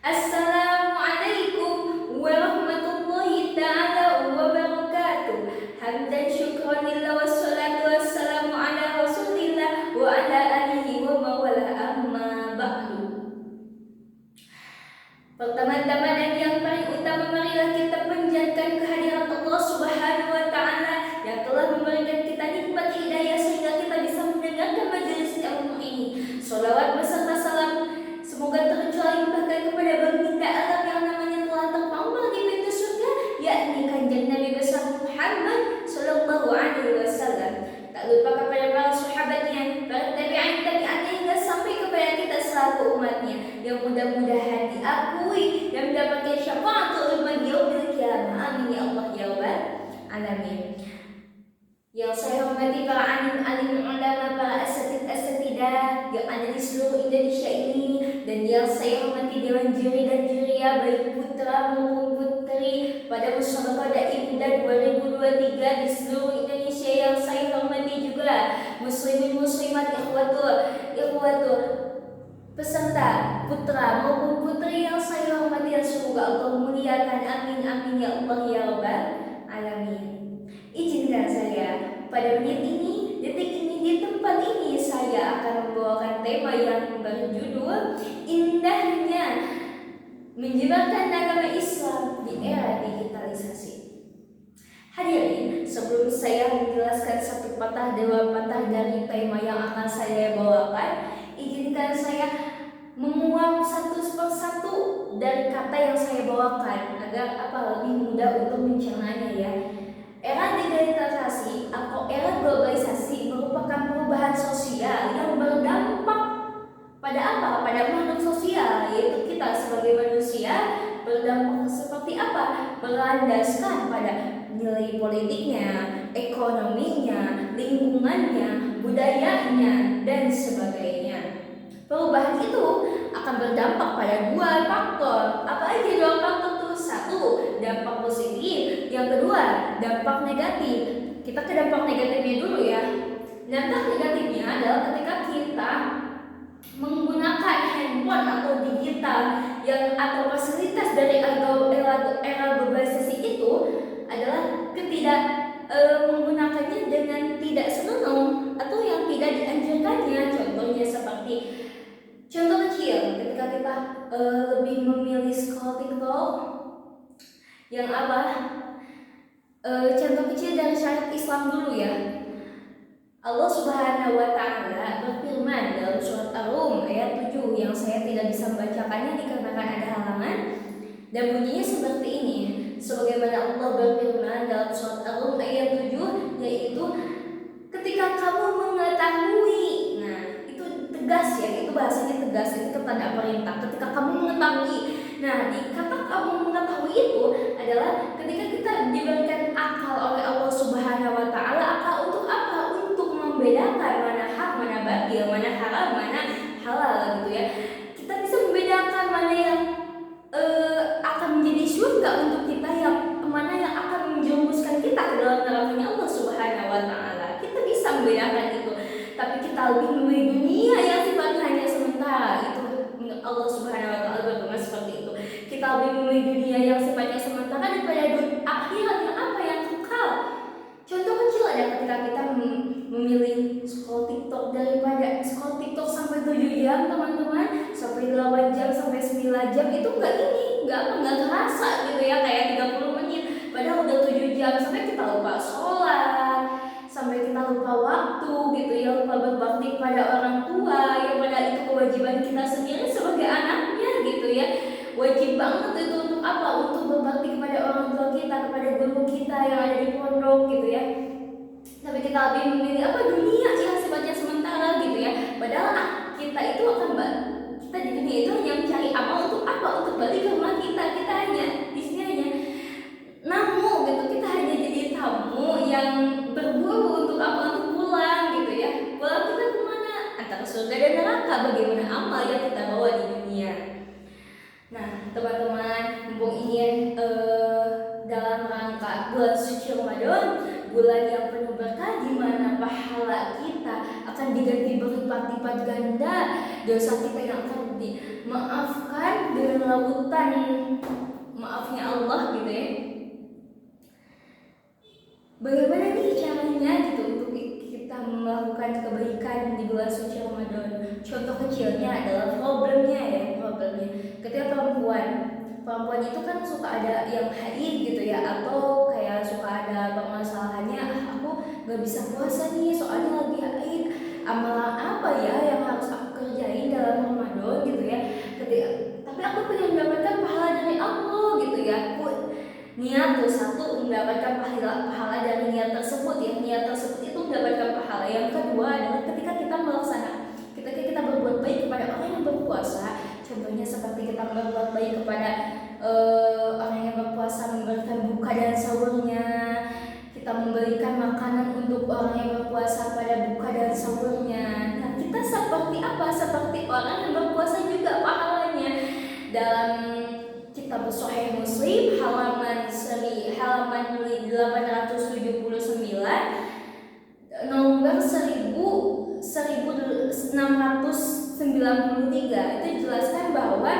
Assalamualaikum warahmatullahi ta'ala wabarakatuh. Hamdan syukran lillah wassalatu wassalamu ala rasulillah wa ala alihi wa mawala amma ba'du. Pertama-tama dan yang paling utama, marilah kita panjatkan kehadiran Allah Subhanahu wa ta'ala yang telah memberikan kita nikmat hidayah sehingga kita bisa mendengarkan majelis ilmu ini. Sholawat beserta salam semoga tercurah limpahkan kepada baginda alam yang namanya telah terpampang di pintu surga, yakni Kanjeng Nabi besar Muhammad sallallahu alaihi wasallam. Tak lupa kepada para sahabatnya, para tabi'in hingga sampai kepada kita selaku umatnya, yang mudah-mudahan diakui dan mendapatkan syafaatul umat yaumil qiyamah. Amin ya Allah ya rabbal alamin. Yang saya hormati para alim ulama, para asatidah yang ada di seluruh Indonesia ini, dan yang saya hormati dewan juri dan juria baik putra maupun putri pada musabaqah Daibda 2023 di seluruh Indonesia. Yang saya hormati juga muslimin muslimat, ikhwatul peserta putra maupun putri yang saya hormati, dan semoga Allah muliakan. Amin amin ya Allah ya rabbal alamin. Izinkan saya pada menit ini, detik ini, di tempat ini, saya akan membawakan tema yang berjudul Indahnya Menyebarkan Agama Islam di Era Digitalisasi. Hadirin, sebelum saya menjelaskan satu patah dua patah dari tema yang akan saya bawakan, izinkan saya menguak satu persatu dari kata yang saya bawakan agar lebih mudah untuk mencernanya ya. Era digitalisasi atau era globalisasi merupakan perubahan sosial yang berdampak pada pada makhluk sosial, yaitu kita sebagai manusia. Berdampak seperti apa? Berlandaskan pada nilai politiknya, ekonominya, lingkungannya, budayanya, dan sebagainya. Perubahan itu akan berdampak pada dua faktor. Apa aja dua faktor itu? Satu, dampak positif. Yang kedua, dampak negatif. Kita ke dampak negatifnya dulu ya. Dampak negatifnya adalah ketika kita menggunakan handphone atau digital atau fasilitas dari era globalisasi itu adalah menggunakannya dengan tidak senonoh atau yang tidak dianjurkannya. Contohnya seperti contoh kecil, ketika kita lebih memilih scroll TikTok, yang contoh kecil dari syariat Islam dulu ya. Allah Subhanahu wa ta'ala berfirman dalam surat Ar-Rum ayat 7 yang saya tidak bisa membacakannya dikarenakan ada halangan, dan bunyinya seperti ini. Sebagaimana Allah berfirman dalam surat Ar-Rum ayat 7, yaitu ketika kamu mengetahui. Nah, itu tegas ya, itu bahasanya tegas, itu tanda perintah. Ketika kamu mengetahui. Nah, di kata kamu mengetahui itu adalah ketika kita diberikan akal oleh Allah Subhanahu wa ta'ala. Akal untuk apa? Untuk membedakan mana hak, mana batil, mana haram, mana halal gitu ya. Kita bisa membedakan mana yang akan menjadi surga untuk kita, yang mana yang akan menjerumuskan kita ke dalam nerakanya Allah Subhanahu wa ta'ala. Kita bisa membedakan itu. Tapi kita lebih memilih dunia yang sifatnya hanya sementara. Itu Allah Subhanahu wa ta'ala berfirman seperti itu. Kita lebih memilih dunia yang sifatnya sementara daripada akhirat yang kekal. Contoh kecil ada ketika kita memilih scroll TikTok daripada scroll TikTok sampai 7 jam teman-teman, sampai 8 jam, sampai 9 jam, itu enggak terasa gitu ya, kayak 30 menit. Padahal udah 7 jam, sampai kita lupa sholat, sampai kita lupa waktu gitu ya, lupa berbakti pada orang tua, yang padahal itu kewajiban kita sendiri sebagai anaknya gitu ya. Wajib banget itu untuk apa? Untuk berbakti kepada orang tua kita, kepada guru kita yang ada di pondok gitu ya. Tapi kita lebih memilih dunia yang sifatnya sementara gitu ya. Padahal kita itu kita di dunia itu hanya mencari amal untuk apa? Untuk balik ke rumah kita. Kita hanya di sini hanya namu gitu. Kita hanya jadi tamu yang berburu untuk apa? Untuk pulang gitu ya. Pulang kita kemana? Antara surga dan neraka. Bagaimana amal yang kita bawa di dunia. Nah, teman-teman, mumpung ini dalam rangka bulan suci Ramadan, bulan yang penuh berkah, di mana pahala kita akan diganti berlipat-lipat ganda, dosa kita yang akan dimaafkan dengan lautan maafnya Allah gitu ya. Bagaimana nih caranya gitu untuk kita melakukan kebaikan di bulan suci Ramadan? Contoh kecilnya adalah problemnya ketika perempuan itu kan suka ada yang haid gitu ya, atau kayak suka ada permasalahannya, aku gak bisa puasa nih soalnya lagi haid, amalan apa ya yang harus aku kerjain dalam Ramadan gitu ya, tapi aku pengen mendapatkan pahala dari Allah gitu ya. Aku niat tuh satu, mendapatkan pahala dari niat tersebut ya, niat tersebut itu mendapatkan pahala. Yang kedua adalah ketika kita berbuat baik kepada orang yang berpuasa, contohnya seperti kita berbuat baik kepada orang yang berpuasa, memberikan buka dan sahurnya, kita memberikan makanan untuk orang yang berpuasa pada buka dan sahurnya. Nah, kita seperti apa? Seperti orang yang berpuasa juga pahalanya. Dalam kitab Sahih Muslim halaman 879 nomor 1693 itu jelaskan bahwa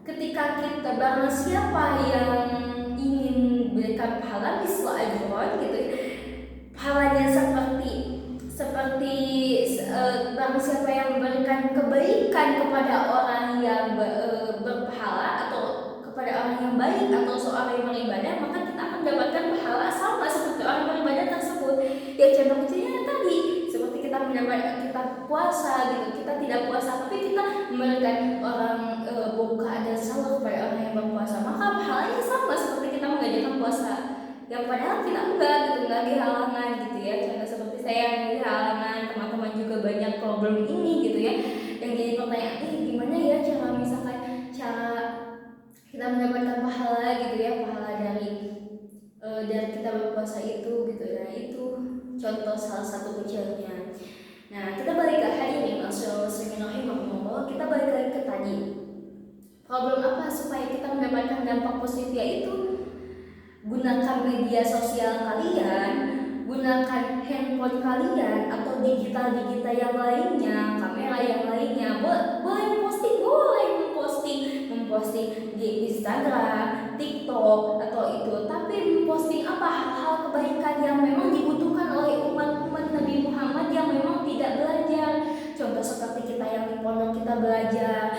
ketika kita barang siapa yang ingin berikan pahala misal ajron gitu, pahalanya seperti barang siapa yang memberikan kebaikan kepada orang yang berpahala atau kepada orang yang baik atau seorang yang beribadah, maka kita akan mendapatkan pahala sama seperti orang beribadah tersebut. Ya contoh kecilnya tadi, seperti kita puasa gitu, kita tidak puasa tapi kita memberikan orang buka dan sahur kepada orang yang berpuasa, maka pahalanya sama seperti kita mengajarkan puasa. Yang padahal kita enggak di halangan gitu ya. Contoh seperti saya yang di halangan, teman-teman juga banyak problem ini gitu ya. Yang jadi pertanyaan, gimana ya cara kita mendapatkan pahala gitu ya, pahala dari kita berpuasa itu gitu. Nah itu contoh salah satu kecilnya. Nah kita balik ke hadirin muslimin rahimahumullah, kita balik lagi ke tadi, problem apa supaya kita mendapatkan dampak positifnya itu? Gunakan media sosial kalian, gunakan handphone kalian atau digital yang lainnya, kamera yang lainnya. Boleh memposting di Instagram, TikTok atau itu, tapi memposting apa? Hal-hal kebaikan yang memang dibutuhkan oleh umat Nabi Muhammad yang memang tidak belajar. Contoh seperti kita yang di pondok, kita belajar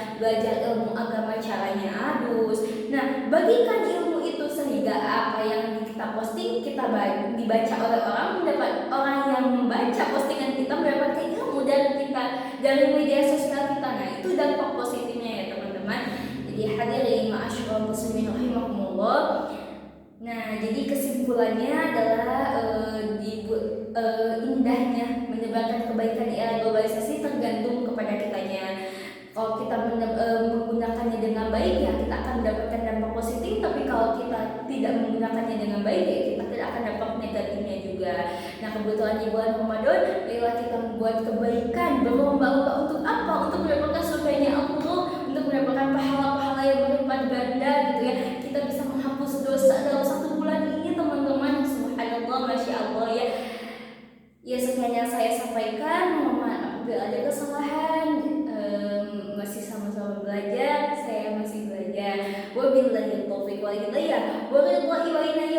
ilmu agama, caranya adus. Nah, bagikan ilmu itu sehingga apa yang kita posting dibaca oleh orang yang membaca postingan kita mendapatkan ilmu dari media sosial kita. Nah, itu dampak positifnya ya teman-teman. Jadi hadirin ma'asyiral muslimin rahimakumullah. Nah, jadi kesimpulannya adalah indahnya menyebarkan kebaikan di era globalisasi tergantung kepada kitanya. Kalau kita menggunakannya dengan baik ya kita akan mendapatkan dampak positif, tapi kalau kita tidak menggunakannya dengan baik ya kita tidak akan dapat negatifnya juga. Nah, kebetulan di bulan Ramadan marilah kita membuat kebaikan, berlomba-lomba untuk apa? Untuk mendapatkan surganya Allah, untuk mendapatkan pahala-pahala yang berlipat ganda gitu ya. Kita bisa menghapus dosa dalam satu bulan ini teman-teman. Subhanallah, masya Allah ya. Ya sekian yang saya sampaikan. Mohon maaf apabila ada kesalahan. Masih sama-sama belajar, saya masih belajar. Wabillahi taufiq wal hidayah. Wa ridha